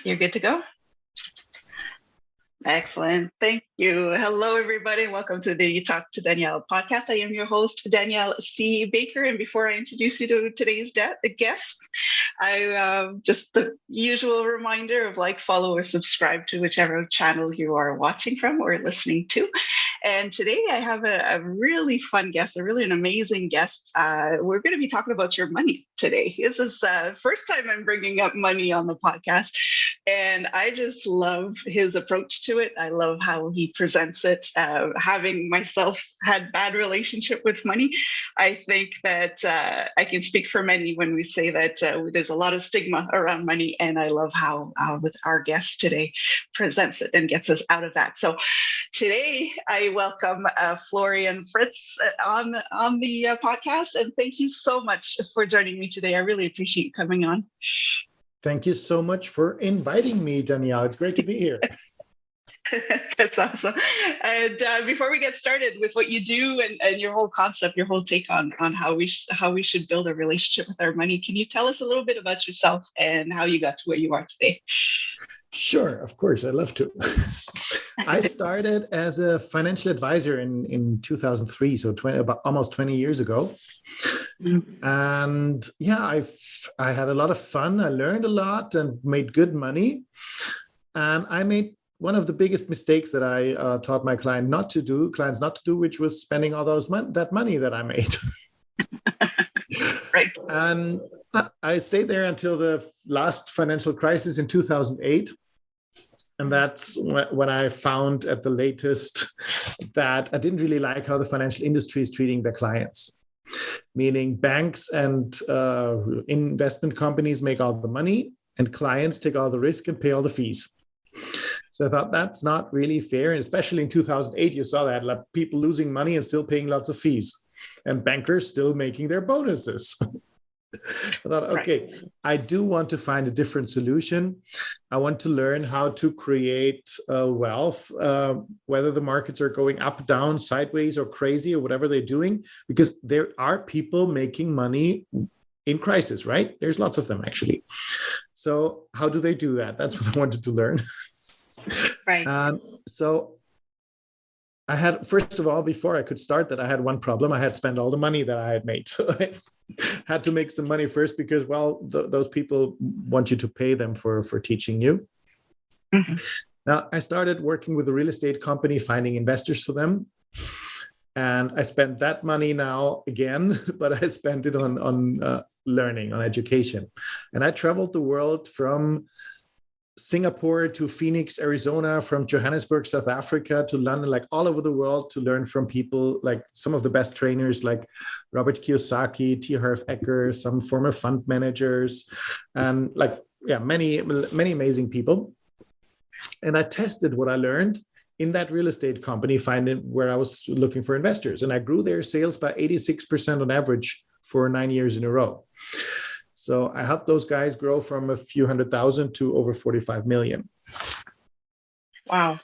You're good to go? Excellent. Thank you. Hello, everybody. Welcome to the Talk to Danielle podcast. I am your host, Danielle C. Baker. And before I introduce you to today's guest, I just the usual reminder of like, follow, or subscribe to whichever channel you are watching from or listening to. And today I have a really fun guest, an amazing guest. We're going to be talking about your money today. This is first time I'm bringing up money on the podcast. And I just love his approach to it. I love how he presents it. Having myself had bad relationship with money, I think that I can speak for many when we say that there's a lot of stigma around money. And I love how with our guest today presents it and gets us out of that. So today I welcome Florian Fritz on the podcast. And thank you so much for joining me today. I really appreciate you coming on. Thank you so much for inviting me, Danielle. It's great to be here. That's awesome. And before we get started with what you do and your whole concept, your whole take on how we should build a relationship with our money, can you tell us a little bit about yourself and how you got to where you are today? Sure, of course, I'd love to. I started as a financial advisor in 2003, so about almost 20 years ago. And yeah, I had a lot of fun. I learned a lot and made good money. And I made one of the biggest mistakes that I taught my clients not to do, which was spending all that money that I made. Right. And I stayed there until the last financial crisis in 2008. And that's when I found at the latest that I didn't really like how the financial industry is treating their clients. Meaning banks and investment companies make all the money and clients take all the risk and pay all the fees. So I thought that's not really fair. And especially in 2008, you saw that, like, people losing money and still paying lots of fees and bankers still making their bonuses. I thought, okay, I do want to find a different solution. I want to learn how to create wealth, whether the markets are going up, down, sideways, or crazy, or whatever they're doing, because there are people making money in crisis, right? There's lots of them, actually. So how do they do that? That's what I wanted to learn. Right. So I had, first of all, before I could start that, I had one problem. I had spent all the money that I had made. So I had to make some money first because, well, those people want you to pay them for teaching you. Mm-hmm. Now, I started working with a real estate company, finding investors for them. And I spent that money now again, but I spent it on learning, on education. And I traveled the world from Singapore to Phoenix, Arizona, from Johannesburg, South Africa to London, like all over the world, to learn from people like some of the best trainers like Robert Kiyosaki, T. Harv Eker, some former fund managers, and many amazing people. And I tested what I learned in that real estate company, finding where I was looking for investors. And I grew their sales by 86% on average for 9 years in a row. So I helped those guys grow from a few 100,000 to over 45 million. Wow.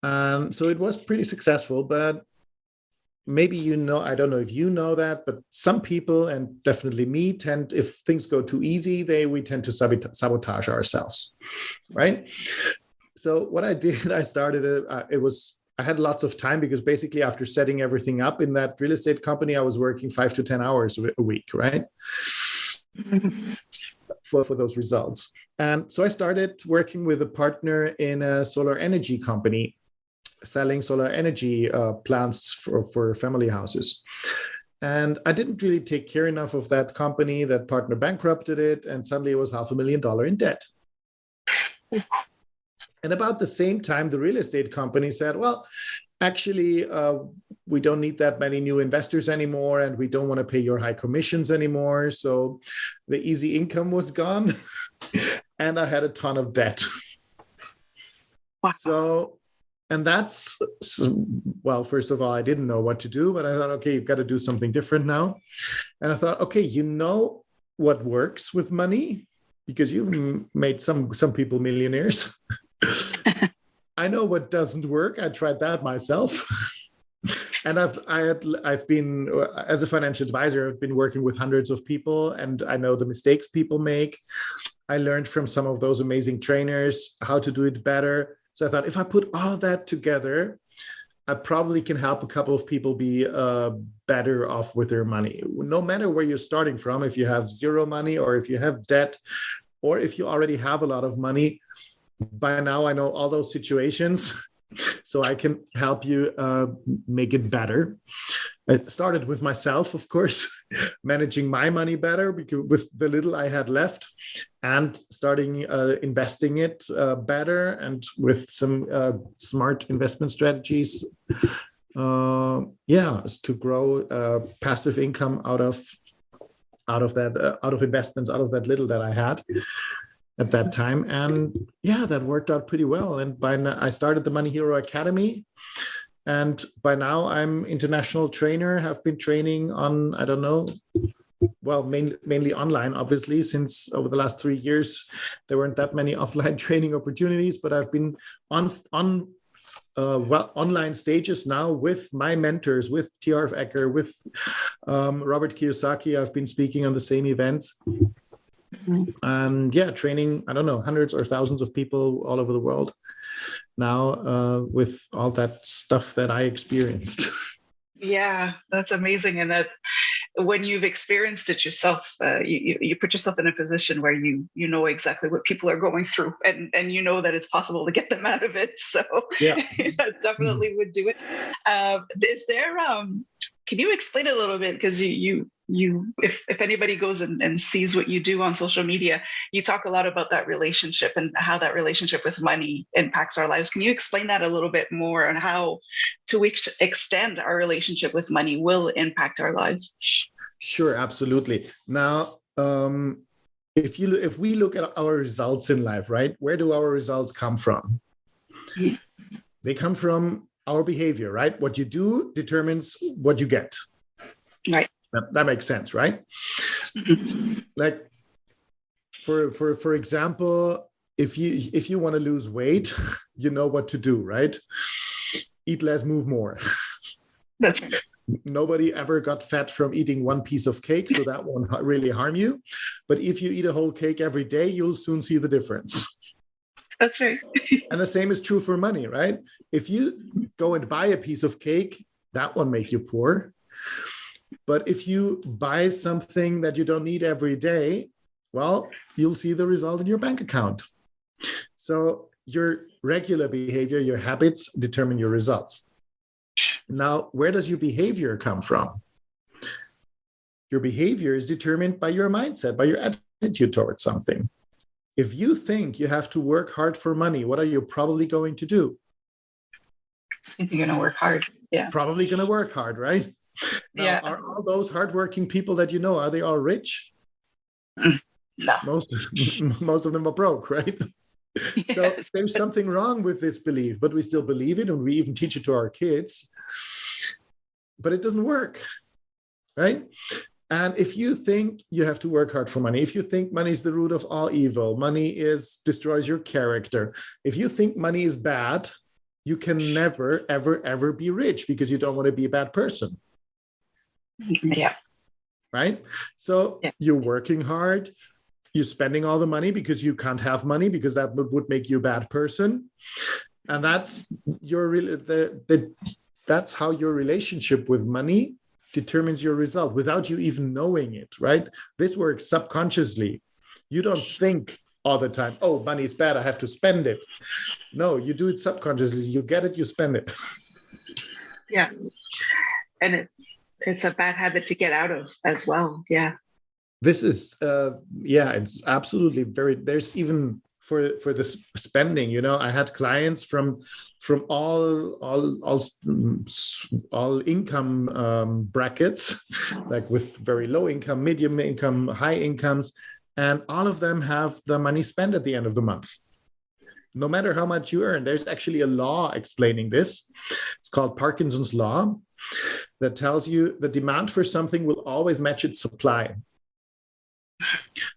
So it was pretty successful, but maybe I don't know if you know that, but some people, and definitely me, if things go too easy, we tend to sabotage ourselves, right? So what I did, I started, I had lots of time because basically after setting everything up in that real estate company, I was working 5 to 10 hours a week, right? For those results. And so I started working with a partner in a solar energy company, selling solar energy plants for family houses. And I didn't really take care enough of that company. That partner bankrupted it, and suddenly it was $500,000 in debt. And about the same time, the real estate company said, well, actually, we don't need that many new investors anymore, and we don't want to pay your high commissions anymore. So the easy income was gone, and I had a ton of debt. Wow. So, and well, first of all, I didn't know what to do, but I thought, okay, you've got to do something different now. And I thought, okay, you know what works with money, because you've made some people millionaires. I know what doesn't work. I tried that myself. And I've been, as a financial advisor, I've been working with hundreds of people, and I know the mistakes people make. I learned from some of those amazing trainers how to do it better. So I thought, if I put all that together, I probably can help a couple of people be better off with their money. No matter where you're starting from, if you have zero money or if you have debt, or if you already have a lot of money, by now I know all those situations, so I can help you make it better. I started with myself, of course, managing my money better because with the little I had left, and starting investing it better, and with some smart investment strategies. To grow passive income out of investments, out of that little that I had at that time. And yeah, that worked out pretty well. And by now, I started the Money Hero Academy. And by now I'm international trainer, have been training on, I don't know, well, mainly online, obviously, since over the last 3 years, there weren't that many offline training opportunities, but I've been on online stages now with my mentors, with T.R.F. Ecker, with Robert Kiyosaki. I've been speaking on the same events. And yeah, training, I don't know, hundreds or thousands of people all over the world now with all that stuff that I experienced. Yeah, that's amazing. And that when you've experienced it yourself, you put yourself in a position where you know exactly what people are going through, and you know that it's possible to get them out of it. So Yeah, definitely would do it. Is there can you explain a little bit, because you if anybody goes and sees what you do on social media, you talk a lot about that relationship and how that relationship with money impacts our lives. Can you explain that a little bit more, and how to which extent our relationship with money will impact our lives? sure, absolutely. Now, if we look at our results in life, right, where do our results come from? They come from our behavior, right? What you do determines what you get. Right. That makes sense, right? Like, for example, if you want to lose weight, you know what to do, right? Eat less, move more. That's right. Nobody ever got fat from eating one piece of cake, so that won't really harm you. But if you eat a whole cake every day, you'll soon see the difference. That's right. And the same is true for money, right? If you go and buy a piece of cake, that won't make you poor. But if you buy something that you don't need every day, well, you'll see the result in your bank account. So your regular behavior, your habits determine your results. Now, where does your behavior come from? Your behavior is determined by your mindset, by your attitude towards something. If you think you have to work hard for money, what are you probably going to do? You're going to work hard. Yeah. Probably going to work hard, right? Now, Yeah. are all those hardworking people that you know, are they all rich? No. Most of them are broke, right? Yes. So there's something wrong with this belief, but we still believe it, and we even teach it to our kids. But it doesn't work, right? And if you think you have to work hard for money, if you think money is the root of all evil, money destroys your character, if you think money is bad, you can never, ever, ever be rich, because you don't want to be a bad person. Yeah. Right? So you're working hard, you're spending all the money because you can't have money, because that would make you a bad person. And that's that's how your relationship with money determines your result without you even knowing it, right? This works subconsciously. You don't think all the time, oh, money is bad, I have to spend it. No, you do it subconsciously. You get it, you spend it. Yeah. And it's a bad habit to get out of as well. Yeah. This is, it's absolutely there's even for the spending, I had clients from all income brackets, like with very low income, medium income, high incomes, and all of them have the money spent at the end of the month. No matter how much you earn. There's actually a law explaining this. It's called Parkinson's Law, that tells you the demand for something will always match its supply.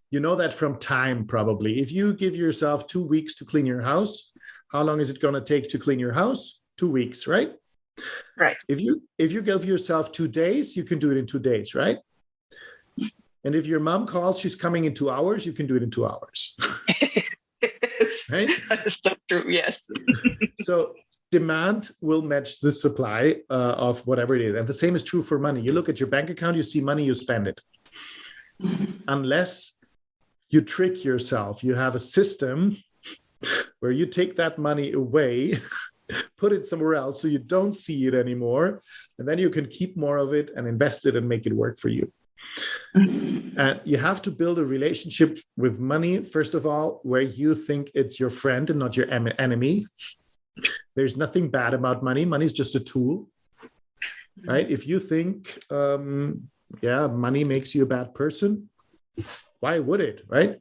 You know that from time, probably. If you give yourself 2 weeks to clean your house, how long is it going to take to clean your house? 2 weeks, right? Right. If you give yourself 2 days, you can do it in 2 days, right? And if your mom calls, she's coming in 2 hours, you can do it in 2 hours. Right? That's so true. Yes. So demand will match the supply of whatever it is. And the same is true for money. You look at your bank account, you see money, you spend it. Unless you trick yourself, you have a system where you take that money away, put it somewhere else so you don't see it anymore, and then you can keep more of it and invest it and make it work for you. And you have to build a relationship with money, first of all, where you think it's your friend and not your enemy. There's nothing bad about money. Money is just a tool, right? If you think, money makes you a bad person, why would it, right?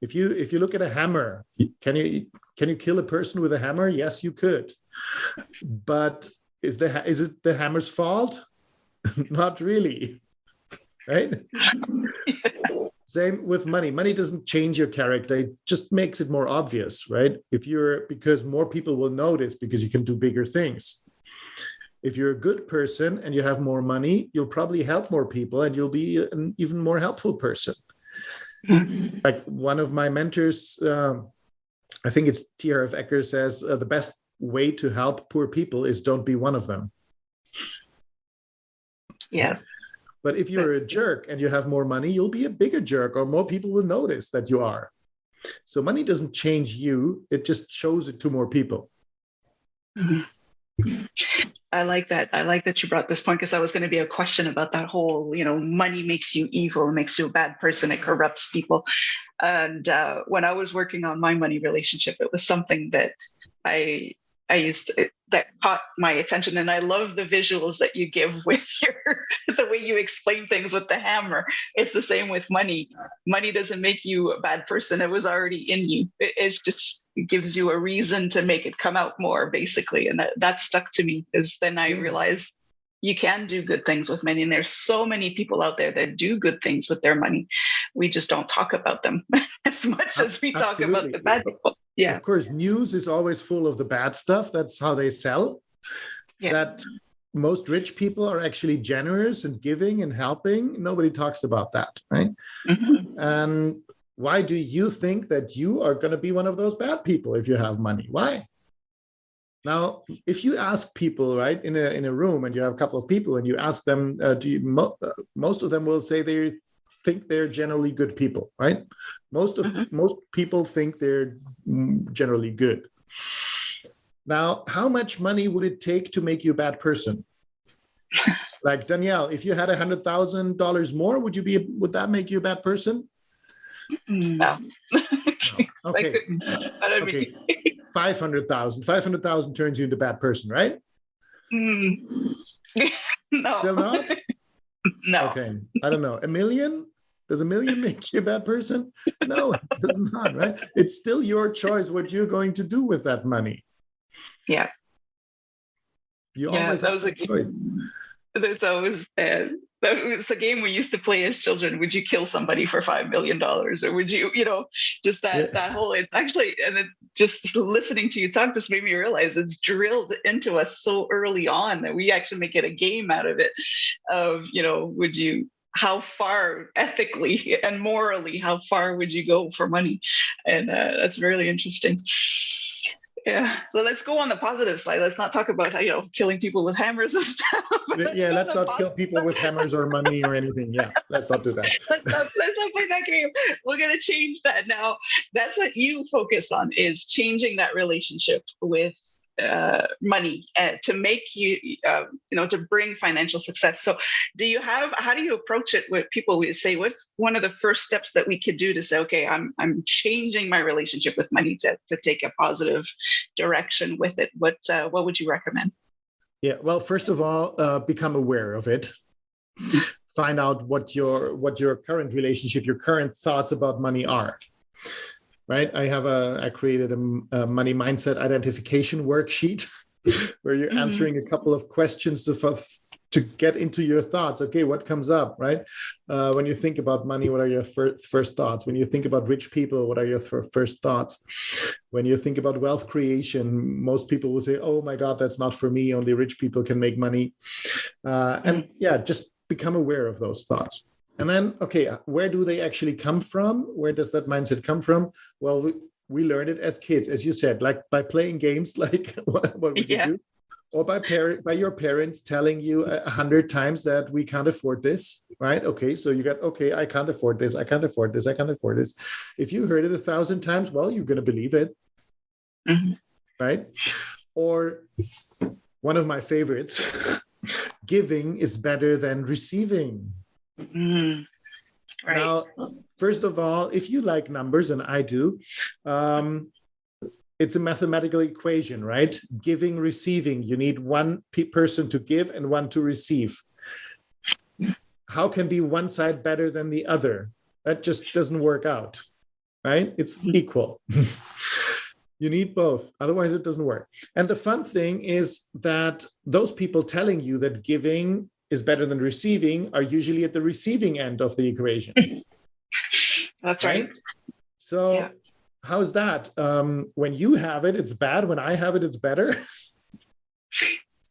If you look at a hammer, can you kill a person with a hammer? Yes, you could. But is it the hammer's fault? Not really, right? Same with money. Money doesn't change your character. It just makes it more obvious, right? Because more people will notice because you can do bigger things. If you're a good person and you have more money, you'll probably help more people and you'll be an even more helpful person. Like one of my mentors, I think it's T.R.F. Ecker, says the best way to help poor people is don't be one of them. Yeah. But if you're a jerk and you have more money, you'll be a bigger jerk, or more people will notice that you are. So money doesn't change you, it just shows it to more people. I like that. I like that you brought this point, because that was going to be a question about that whole, money makes you evil, makes you a bad person, it corrupts people. And when I was working on my money relationship, it was something that I used to, that caught my attention. And I love the visuals that you give with the way you explain things with the hammer. It's the same with money. Money doesn't make you a bad person. It was already in you. It gives you a reason to make it come out more, basically. And that stuck to me, because then I realized you can do good things with money. And there's so many people out there that do good things with their money. We just don't talk about them as much as we talk about the bad people. Yeah. Of course, news is always full of the bad stuff. That's how they sell. Yeah. That most rich people are actually generous and giving and helping. Nobody talks about that, right? Mm-hmm. And why do you think that you are going to be one of those bad people if you have money? Why? Now, if you ask people, right, in a room, and you have a couple of people, and you ask them, most of them will say they think they're generally good people, right? Most people think they're generally good. Now, how much money would it take to make you a bad person? Like Danielle, if you had $100,000 more, would that make you a bad person? No. Okay. Okay. 500,000. 500,000 turns you into a bad person, right? No. Still not? No. Okay. I don't know. $1 million? Does $1 million make you a bad person? No, it does not, right? It's still your choice what you're going to do with that money. Yeah. You always have a choice. There's always it's a game we used to play as children. Would you kill somebody for $5 million, or would you, just that whole? It's actually, and just listening to you talk just made me realize it's drilled into us so early on that we actually make it a game out of it. Of would you? How far ethically and morally, how far would you go for money? And that's really interesting. Yeah. So let's go on the positive side. Let's not talk about how, killing people with hammers and stuff. Let's not kill people with hammers or money or anything. Yeah, let's not do that. Let's not play that game. We're going to change that now. That's what you focus on, is changing that relationship with money to make you, to bring financial success. So how do you approach it with people? We say, what's one of the first steps that we could do to say, okay, I'm changing my relationship with money to take a positive direction with it? What would you recommend? Yeah, well, first of all, become aware of it. Find out what your current relationship, your current thoughts about money are. Right, I created a money mindset identification worksheet where you're answering a couple of questions to get into your thoughts. Okay, what comes up, right? When you think about money, what are your first thoughts? When you think about rich people, what are your first thoughts? When you think about wealth creation, most people will say, oh my God, that's not for me. Only rich people can make money. And just become aware of those thoughts. And then, okay, where do they actually come from? Where does that mindset come from? Well, we learned it as kids, as you said, like by playing games, like what would you Yeah. do? Or by your parents telling you 100 times that we can't afford this, right? Okay, so you got, okay, I can't afford this, I can't afford this, I can't afford this. If you heard it 1,000 times, well, you're going to believe it, right? Or one of my favorites, giving is better than receiving. Right. Now, first of all, if you like numbers, and I do, it's a mathematical equation, right? Giving, receiving. You need one person to give and one to receive. How can be one side better than the other? That just doesn't work out, right? It's equal. You need both. Otherwise, it doesn't work. And the fun thing is that those people telling you that giving is better than receiving are usually at the receiving end of the equation. That's right. So yeah. How's that? When you have it, it's bad. When I have it, it's better.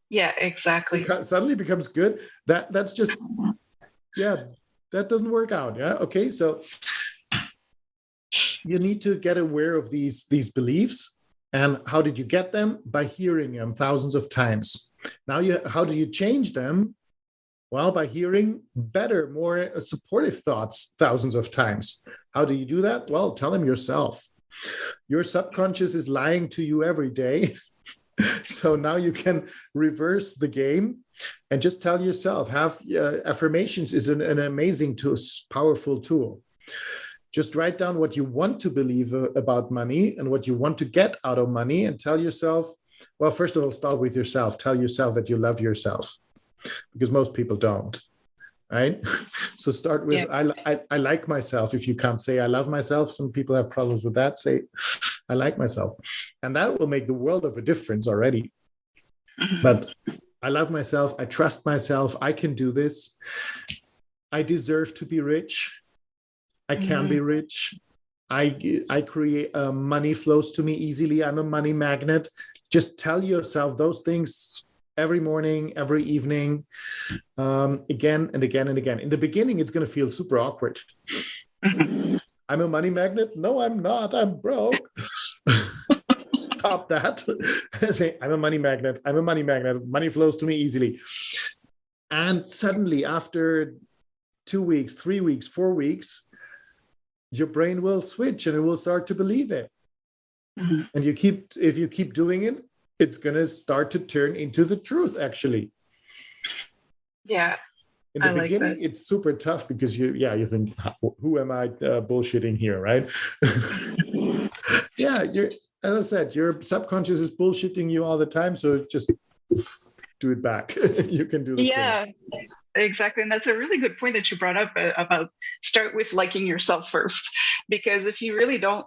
Yeah, exactly. It suddenly becomes good. That's just, yeah, that doesn't work out. Yeah. Okay. So you need to get aware of these beliefs. And how did you get them? By hearing them thousands of times. Now, how do you change them? Well, by hearing better, more supportive thoughts thousands of times. How do you do that? Well, tell them yourself. Your subconscious is lying to you every day. So now you can reverse the game and just tell yourself. Affirmations is an amazing tool, powerful tool. Just write down what you want to believe about money and what you want to get out of money, and tell yourself, well, first of all, start with yourself. Tell yourself that you love yourself, because most people don't, right? So start with, I like myself. If you can't say I love myself, some people have problems with that. Say, I like myself. And that will make the world of a difference already. But I love myself. I trust myself. I can do this. I deserve to be rich. I can be rich. I create money flows to me easily. I'm a money magnet. Just tell yourself those things every morning, every evening, again and again and again. In the beginning, it's going to feel super awkward. I'm a money magnet? No, I'm not. I'm broke. Stop that. Say, I'm a money magnet. I'm a money magnet. Money flows to me easily. And suddenly, after 2 weeks, 3 weeks, 4 weeks, your brain will switch and it will start to believe it. And if you keep doing it, it's going to start to turn into the truth, actually. Yeah. In the beginning, it's super tough because you think, who am I bullshitting here, right? Yeah, as I said, your subconscious is bullshitting you all the time. So just do it back. You can do the same. Exactly. And that's a really good point that you brought up about start with liking yourself first. Because if you really don't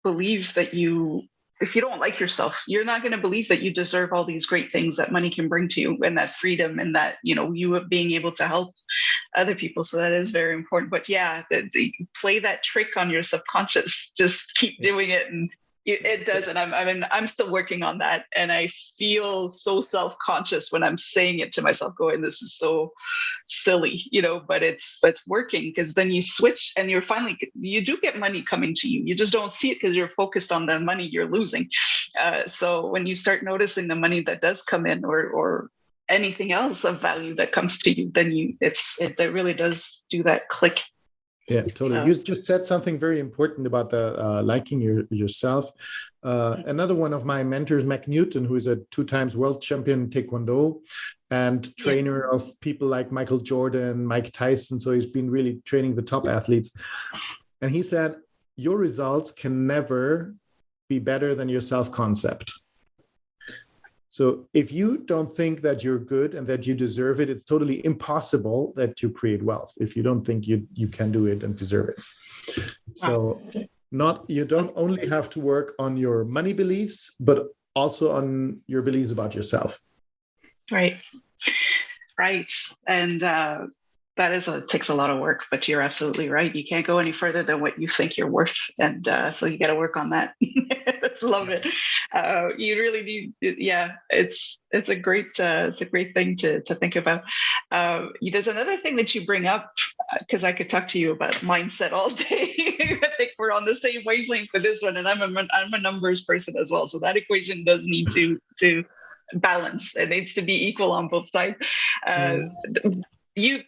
believe that if you don't like yourself, you're not going to believe that you deserve all these great things that money can bring to you, and that freedom, and that, you being able to help other people. So that is very important. But yeah, play that trick on your subconscious. Just keep doing it, and it does. And I'm still working on that. And I feel so self-conscious when I'm saying it to myself, going, this is so silly, but it's working, because then you switch and you do get money coming to you. You just don't see it because you're focused on the money you're losing. So when you start noticing the money that does come in, or anything else of value that comes to you, then that really does do that click. Yeah, totally. You just said something very important about the liking yourself. Another one of my mentors, Mac Newton, who is a 2-time world champion Taekwondo and trainer of people like Michael Jordan, Mike Tyson. So he's been really training the top athletes. And he said, your results can never be better than your self-concept. So if you don't think that you're good and that you deserve it, it's totally impossible that you create wealth if you don't think you can do it and deserve it. So you don't only have to work on your money beliefs, but also on your beliefs about yourself. Right. And takes a lot of work, but you're absolutely right. You can't go any further than what you think you're worth, and so you got to work on that. Love it. You really do. Yeah, it's a great thing to think about. There's another thing that you bring up, because I could talk to you about mindset all day. I think we're on the same wavelength for this one, and I'm a numbers person as well, so that equation does need to balance. It needs to be equal on both sides.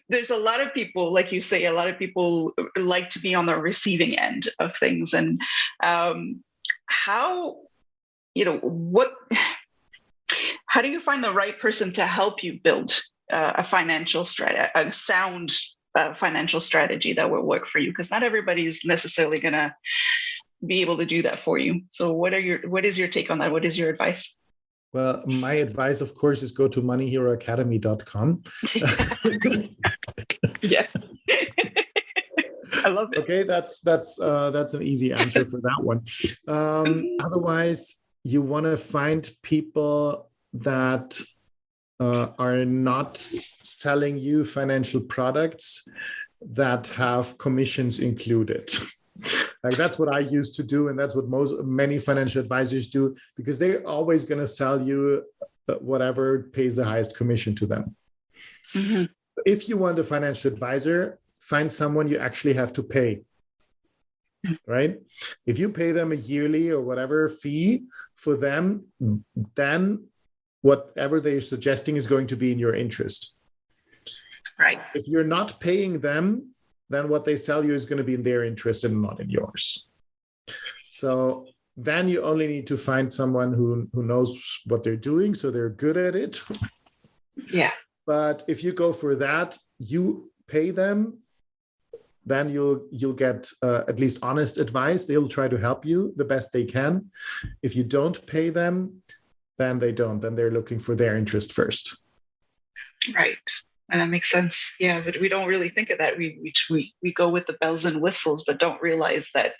There's a lot of people, like you say, a lot of people like to be on the receiving end of things. And how do you find the right person to help you build a sound financial strategy that will work for you? Because not everybody's necessarily going to be able to do that for you. So what is your take on that? What is your advice? Well, my advice, of course, is go to moneyheroacademy.com. Yeah. I love it. Okay, that's an easy answer for that one. Otherwise, you want to find people that are not selling you financial products that have commissions included. Like that's what I used to do, and that's what many financial advisors do, because they're always going to sell you whatever pays the highest commission to them. Mm-hmm. If you want a financial advisor, find someone you actually have to pay, right? If you pay them a yearly or whatever fee for them, then whatever they're suggesting is going to be in your interest. Right. If you're not paying them, then what they sell you is going to be in their interest and not in yours. So then you only need to find someone who knows what they're doing, so they're good at it. Yeah. But if you go for that, you pay them, then you'll get at least honest advice. They'll try to help you the best they can. If you don't pay them, then they don't. Then they're looking for their interest first. Right. And that makes sense. Yeah, but we don't really think of that. We go with the bells and whistles, but don't realize that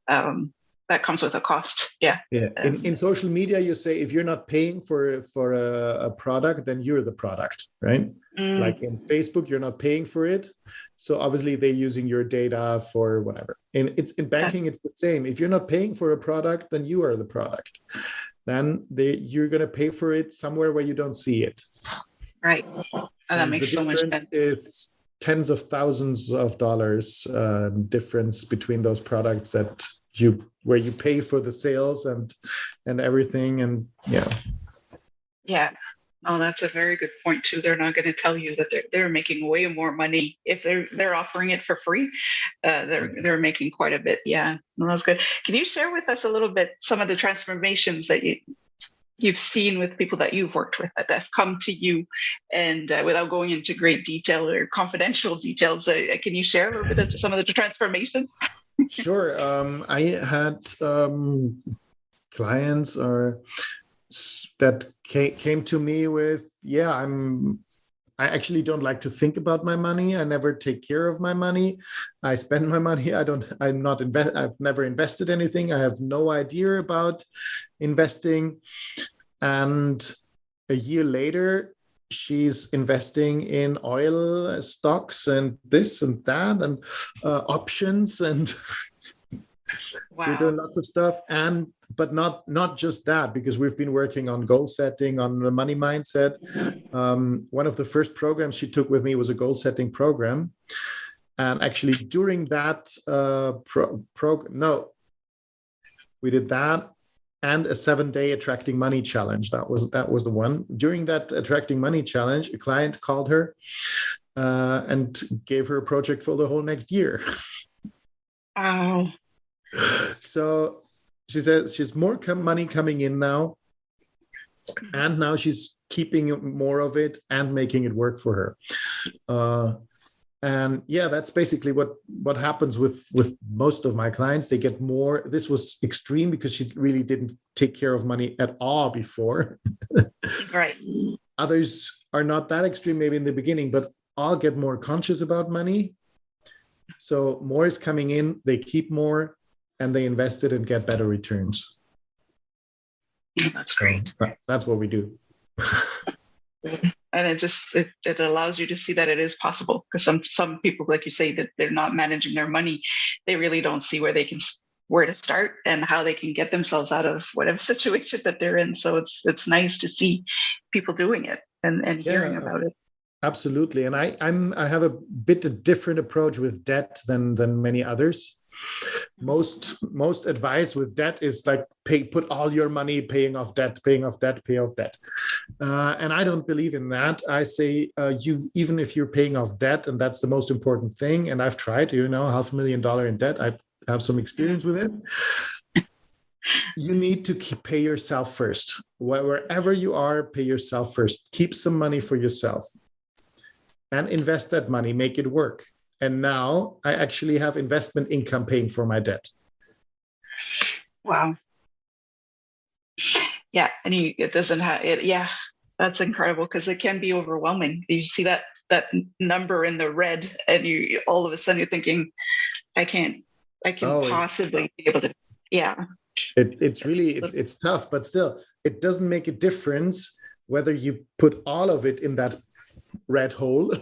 that comes with a cost. Yeah. Yeah. In social media, you say if you're not paying for a product, then you're the product, right? Like in Facebook, you're not paying for it, so obviously they're using your data for whatever. In banking, it's the same. If you're not paying for a product, then you are the product. Then you're going to pay for it somewhere where you don't see it. Right. Oh, that makes so much sense. The difference is tens of thousands of dollars difference between those products where you pay for the sales and everything. And yeah. Yeah. Oh, that's a very good point too. They're not going to tell you that they're making way more money if they're offering it for free. They're making quite a bit. Yeah, well, that's good. Can you share with us a little bit some of the transformations that you've seen with people that you've worked with that have come to you, and without going into great detail or confidential details, can you share a little bit of some of the transformations? Sure. I had clients that came to me with, I actually don't like to think about my money. I never take care of my money. I spend my money. I've never invested anything. I have no idea about investing. And a year later, she's investing in oil stocks and this and that and options and wow. doing lots of stuff. But not just that, because we've been working on goal setting, on the money mindset. One of the first programs she took with me was a goal setting program. And actually during that we did that and a 7-day attracting money challenge. That was the one. During that attracting money challenge, a client called her and gave her a project for the whole next year. Wow. So she says she's more money coming in now, and now she's keeping more of it and making it work for her. And yeah, that's basically what happens with most of my clients. They get more. This was extreme because she really didn't take care of money at all before. Right. Others are not that extreme maybe in the beginning, but all get more conscious about money. So more is coming in, they keep more, and they invest it and get better returns. That's great. That's what we do. And it allows you to see that it is possible, because some people, like you say, that they're not managing their money, they really don't see where to start and how they can get themselves out of whatever situation that they're in. So it's nice to see people doing it and hearing Yeah, about it. absolutely. And I have a bit a different approach with debt than many others. Most advice with debt is like put all your money paying off debt, pay off debt. And I don't believe in that. I say you, even if you're paying off debt, and that's the most important thing. And I've tried, $500,000 in debt. I have some experience with it. You need to pay yourself first. Wherever you are, pay yourself first. Keep some money for yourself and invest that money, make it work. And now I actually have investment income paying for my debt. Wow. Yeah. And it doesn't have it. Yeah. That's incredible, because it can be overwhelming. You see that number in the red, and you all of a sudden you're thinking, I can possibly be able to. Yeah. It's tough, but still, it doesn't make a difference whether you put all of it in that red hole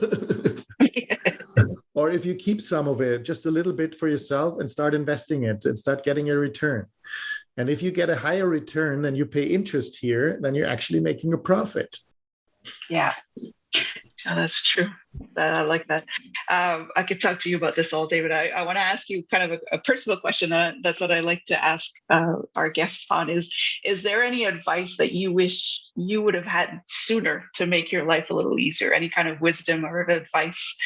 or if you keep some of it, just a little bit for yourself, and start investing it and start getting a return. And if you get a higher return than you pay interest here, then you're actually making a profit. Yeah. Yeah, that's true. I like that. I could talk to you about this all day, but I want to ask you kind of a personal question. That's what I like to ask our guests on is there any advice that you wish you would have had sooner to make your life a little easier? Any kind of wisdom or advice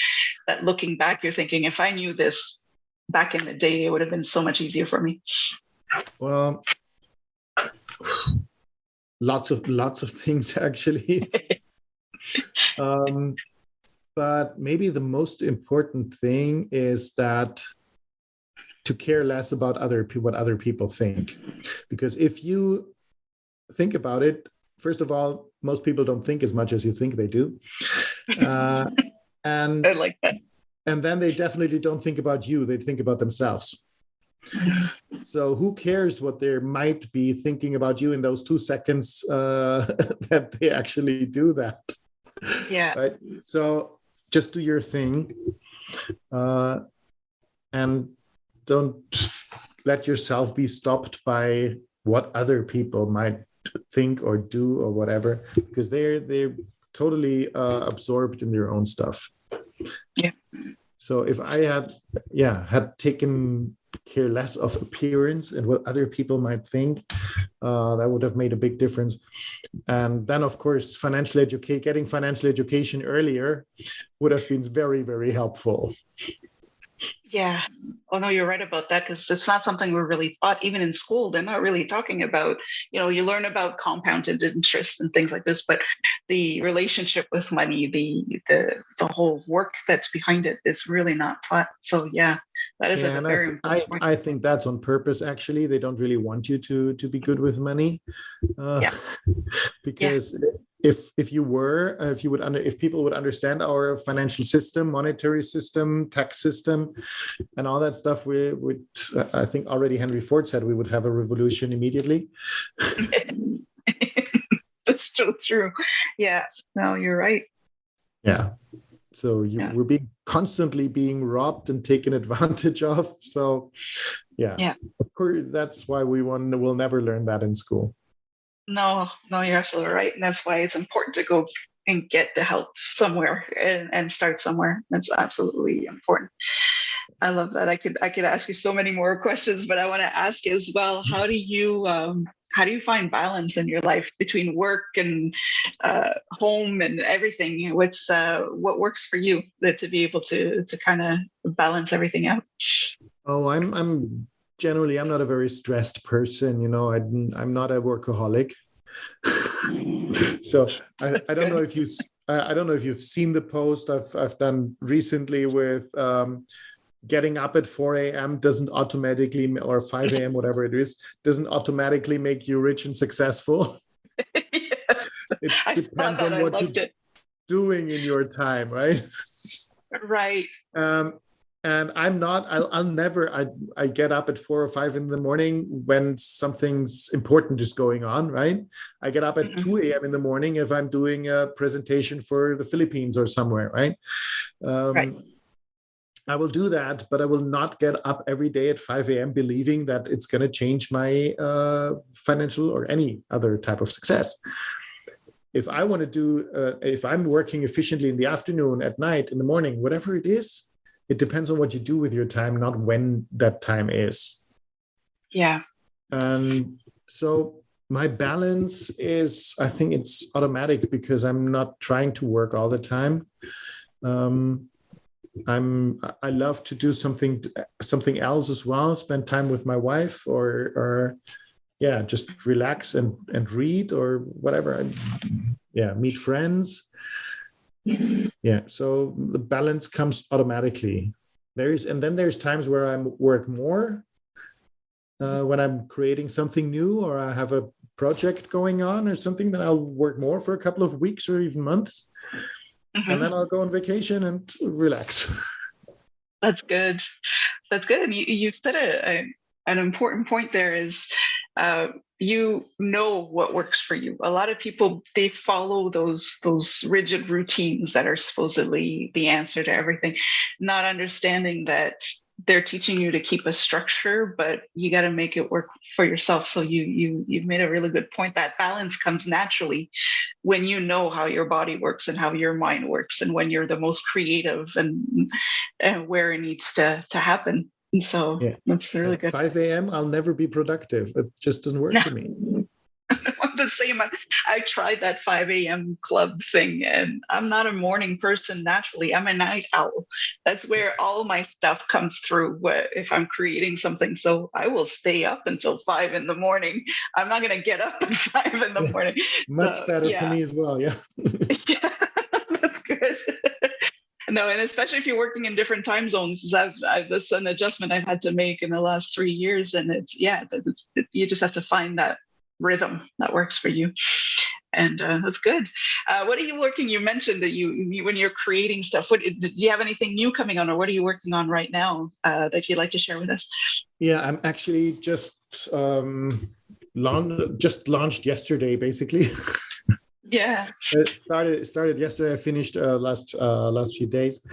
that, looking back, you're thinking, if I knew this back in the day, it would have been so much easier for me? Well, lots of things, actually. But maybe the most important thing is that to care less about what other people think. Because if you think about it, first of all, most people don't think as much as you think they do. And I like that. And then they definitely don't think about you, they think about themselves. So who cares what they might be thinking about you in those 2 seconds that they actually do that? Yeah. Right? So just do your thing, and don't let yourself be stopped by what other people might think or do or whatever, because they're totally absorbed in their own stuff. Yeah. So if I had taken care less of appearance and what other people might think, that would have made a big difference. And then, of course, getting financial education earlier would have been very, very helpful. Yeah. Oh, no, you're right about that, because it's not something we're really taught. Even in school, they're not really talking about, you learn about compounded interest and things like this, but the relationship with money, the whole work that's behind it is really not taught. So yeah, that is a very important point. I think that's on purpose, actually. They don't really want you to be good with money. Because if people would understand our financial system, monetary system, tax system, and all that stuff, we would, I think already Henry Ford said, we would have a revolution immediately. That's so true. Yeah, no, you're right. Yeah. So we're constantly being robbed and taken advantage of. So yeah. Of course, that's why we'll never learn that in school. No, you're absolutely right. And that's why it's important to go and get the help somewhere and start somewhere. That's absolutely important. I love that. I could ask you so many more questions, but I want to ask as well, how do you find balance in your life between work and home and everything? What works for you to be able to kind of balance everything out? Oh, I'm generally, I'm not a very stressed person. I'm not a workaholic. So I don't know if you've seen the post I've done recently with getting up at 4 a.m. doesn't automatically, or 5 a.m., whatever it is, doesn't automatically make you rich and successful. Yes. It depends on what you're doing in your time, right? Right. And I'll never, I get up at 4 or 5 in the morning when something's important is going on, right? I get up at 2 a.m. in the morning if I'm doing a presentation for the Philippines or somewhere, right? Right. I will do that, but I will not get up every day at 5 a.m. believing that it's going to change my financial or any other type of success. If I want to do, if I'm working efficiently in the afternoon, at night, in the morning, whatever it is, it depends on what you do with your time, not when that time is. Yeah. And so my balance is, I think it's automatic because I'm not trying to work all the time. I love to do something else as well, spend time with my wife or yeah, just relax and read or whatever. Meet friends. Yeah, so the balance comes automatically. Then there's times where I work more when I'm creating something new or I have a project going on or something, then I'll work more for a couple of weeks or even months. And then I'll go on vacation and relax. That's good. That's good. And you said an important point there is you know what works for you. A lot of people, they follow those rigid routines that are supposedly the answer to everything, not understanding that they're teaching you to keep a structure, but you got to make it work for yourself. So you've made a really good point. That balance comes naturally when you know how your body works and how your mind works, and when you're the most creative and where it needs to happen. And so that's really good. 5 a.m. I'll never be productive. It just doesn't work for me. I'm the same. I tried that 5 a.m. club thing, and I'm not a morning person naturally. I'm a night owl. That's where all my stuff comes through if I'm creating something. So I will stay up until 5 in the morning. I'm not going to get up at 5 in the morning. Much better for me as well. Yeah. Yeah, that's good. No, and especially if you're working in different time zones, that's an adjustment I've had to make in the last 3 years. And you just have to find that rhythm that works for you. And that's good. What are you working? You mentioned that you when you're creating stuff, do you have anything new coming on, or what are you working on right now that you'd like to share with us? Yeah, I'm actually just launched yesterday, basically. Yeah. It started yesterday. I finished last few days.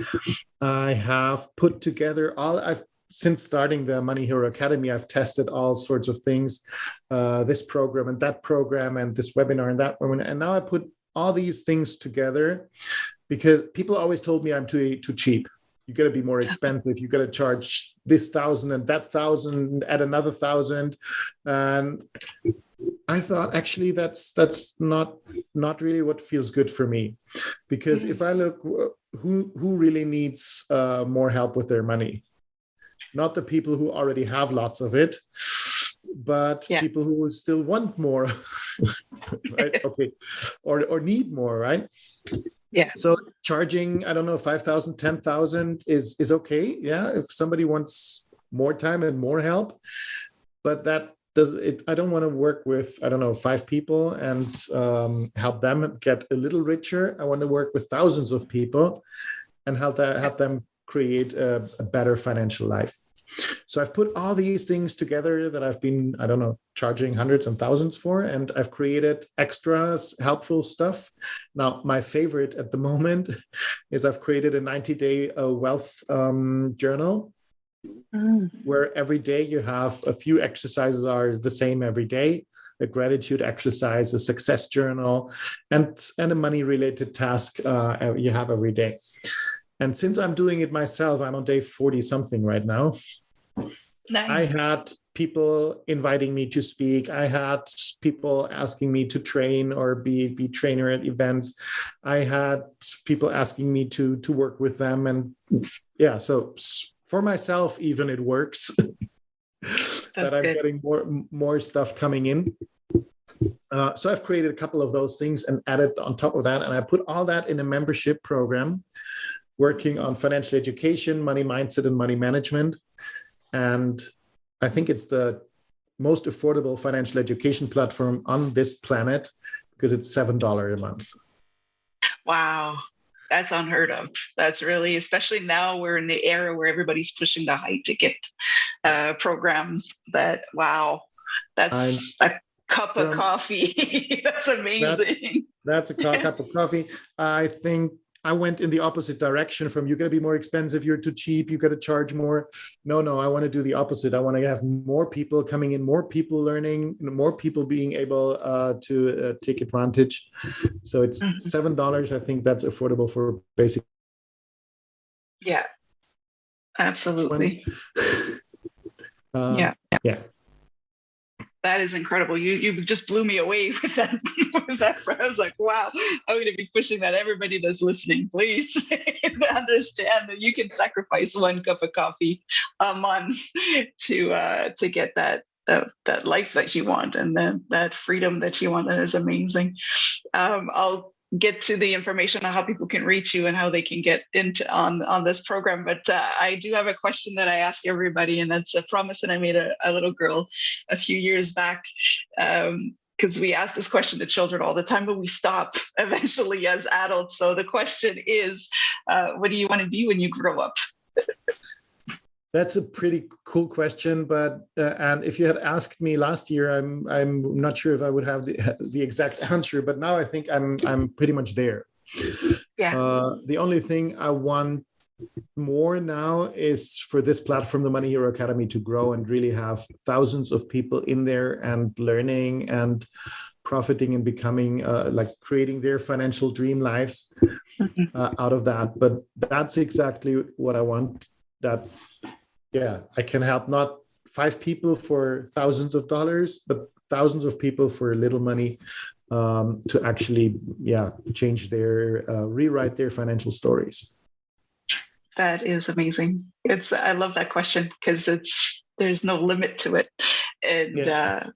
I have put together since starting the Money Hero Academy, I've tested all sorts of things, this program and that program and this webinar and that one. And now I put all these things together because people always told me I'm too cheap. You got to be more expensive. You got to charge this 1,000 and that 1,000, add another 1,000. And I thought actually that's not really what feels good for me, because if I look who really needs more help with their money, not the people who already have lots of it, but people who still want more, right? Okay, or need more, right? Yeah. So charging, I don't know, 5,000, 10,000 is okay. Yeah, if somebody wants more time and more help, but that does it. I don't want to work with, I don't know, 5 people and help them get a little richer. I want to work with thousands of people and help them create a better financial life. So I've put all these things together that I've been, I don't know, charging hundreds and thousands for, and I've created extras, helpful stuff. Now, my favorite at the moment is I've created a 90-day wealth journal, where every day you have a few exercises are the same every day, a gratitude exercise, a success journal, and a money-related task you have every day. And since I'm doing it myself, I'm on day 40-something right now. Nice. I had people inviting me to speak. I had people asking me to train or be trainer at events. I had people asking me to work with them. And yeah, so for myself, even it works that I'm getting more stuff coming in. So I've created a couple of those things and added on top of that. And I put all that in a membership program, working on financial education, money mindset, and money management. And I think it's the most affordable financial education platform on this planet because it's $7 a month. Wow. That's unheard of. That's really, especially now we're in the era where everybody's pushing the high ticket programs. That wow, I'm that's a cup of from coffee. That's that's amazing. that's a cup of coffee. I think I went in the opposite direction from you got to be more expensive, you're too cheap, you got to charge more. No, I want to do the opposite. I want to have more people coming in, more people learning, more people being able to take advantage. So it's Mhm. $7. I think that's affordable for basic Yeah, one. absolutely. um, Yeah. yeah. That is incredible. You just blew me away with that. With that. I was like, wow, I'm going to be pushing that. Everybody that's listening, please understand that you can sacrifice one cup of coffee a month to get that life that you want and that freedom that you want. That is amazing. I'll get to the information on how people can reach you and how they can get into on this program. But I do have a question that I ask everybody, and that's a promise that I made a little girl a few years back. Because we ask this question to children all the time, but we stop eventually as adults. So the question is, what do you want to be when you grow up? That's a pretty cool question, but and if you had asked me last year, I'm not sure if I would have the exact answer. But now I think I'm pretty much there. Yeah. The only thing I want more now is for this platform, the Money Hero Academy, to grow and really have thousands of people in there and learning and profiting and becoming like creating their financial dream lives out of that. But that's exactly what I want. That I can help not 5 people for thousands of dollars, but thousands of people for little money to actually change their rewrite their financial stories. That is amazing. I love that question because there's no limit to it. And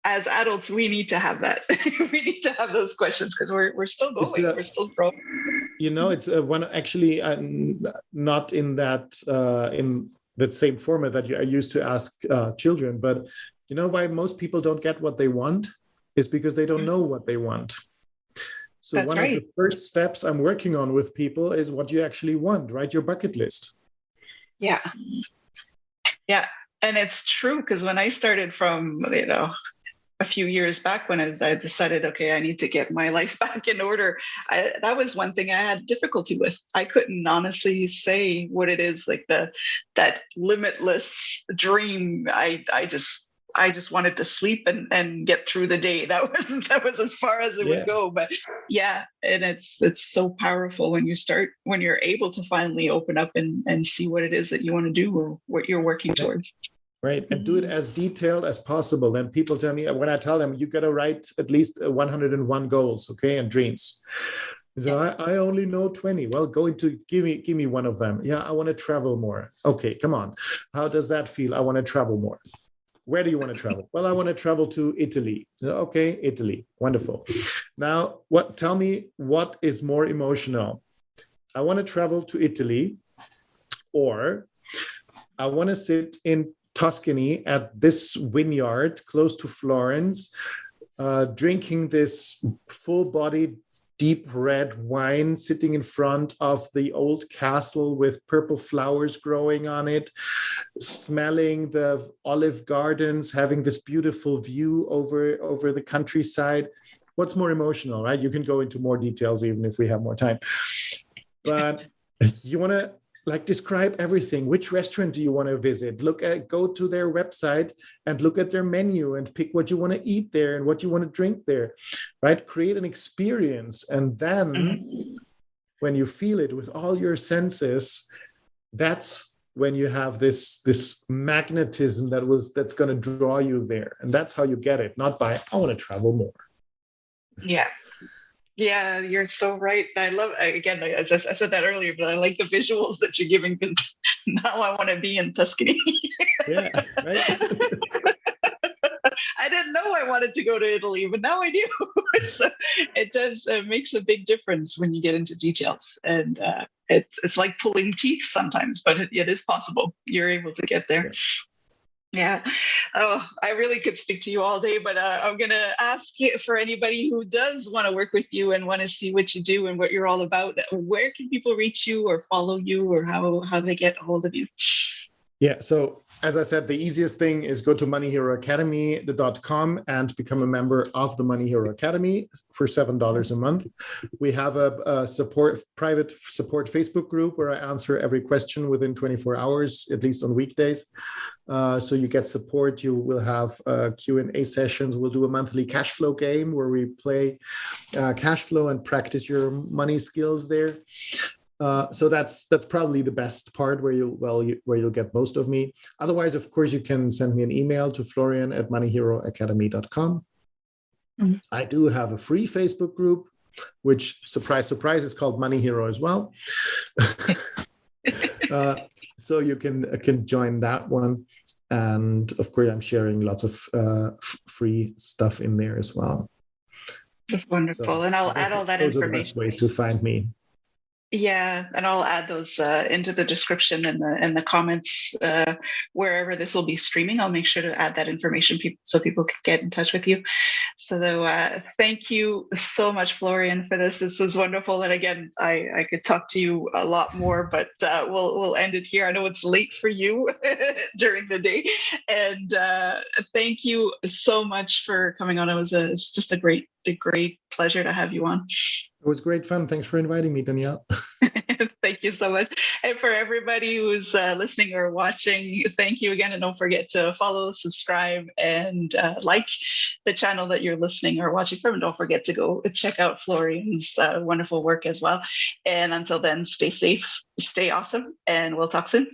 as adults, we need to have that. We need to have those questions because we're still going, we're still growing. It's one actually not in that in that same format that I used to ask children, but you know why most people don't get what they want is because they don't know what they want. So That's one right. of the first steps I'm working on with people is what you actually want. Write your bucket list. Yeah. And it's true because when I started from a few years back, when I decided, okay, I need to get my life back in order, that was one thing I had difficulty with. I couldn't honestly say what it is, like that limitless dream. I just wanted to sleep and get through the day. That was as far as it would go. But and it's so powerful when you're able to finally open up and see what it is that you want to do or what you're working towards. Right. And do it as detailed as possible. Then people tell me, when I tell them, you got to write at least 101 goals, okay, and dreams. So I only know 20. Well, give me one of them. Yeah, I want to travel more. Okay, come on. How does that feel? I want to travel more. Where do you want to travel? Well, I want to travel to Italy. Okay, Italy. Wonderful. Now, tell me what is more emotional? I want to travel to Italy, or I want to sit in Tuscany at this vineyard close to Florence, drinking this full-bodied, deep red wine, sitting in front of the old castle with purple flowers growing on it, smelling the olive gardens, having this beautiful view over the countryside. What's more emotional, right? You can go into more details even if we have more time. But you want to describe everything. Which restaurant do you want to visit? Go to their website and look at their menu and pick what you want to eat there and what you want to drink there, right? Create an experience. And then when you feel it with all your senses, that's when you have this magnetism that's going to draw you there. And that's how you get it, not by, I want to travel more. Yeah, you're so right. I love, again, as I said that earlier, but I like the visuals that you're giving because now I want to be in Tuscany. Yeah, right. I didn't know I wanted to go to Italy, but now I do. So it makes a big difference when you get into details. And it's like pulling teeth sometimes, but it is possible. You're able to get there. Yeah. Oh, I really could speak to you all day, but I'm going to ask you for anybody who does want to work with you and want to see what you do and what you're all about. Where can people reach you or follow you, or how they get a hold of you? Yeah, so as I said, the easiest thing is go to moneyheroacademy.com and become a member of the Money Hero Academy for $7 a month. We have a private support Facebook group where I answer every question within 24 hours, at least on weekdays. So you get support. You will have Q&A sessions. We'll do a monthly cash flow game where we play cash flow and practice your money skills there. So that's probably the best part where you'll get most of me. Otherwise, of course, you can send me an email to florian@moneyheroacademy.com. Mm-hmm. I do have a free Facebook group, which, surprise, surprise, is called Money Hero as well. So you can join that one. And of course, I'm sharing lots of free stuff in there as well. That's wonderful. So and I'll add all that information. Those are the best ways to find me. Yeah, and I'll add those into the description and the comments wherever this will be streaming. I'll make sure to add that information so people can get in touch with you. So thank you so much, Florian, for this. This was wonderful. And again, I could talk to you a lot more, but we'll end it here. I know it's late for you during the day. And thank you so much for coming on. It's just a great pleasure to have you on. It was great fun. Thanks for inviting me, Danielle. Thank you so much. And for everybody who's listening or watching, thank you again. And don't forget to follow, subscribe, and like the channel that you're listening or watching from. And don't forget to go check out Florian's wonderful work as well. And until then, stay safe, stay awesome, and we'll talk soon.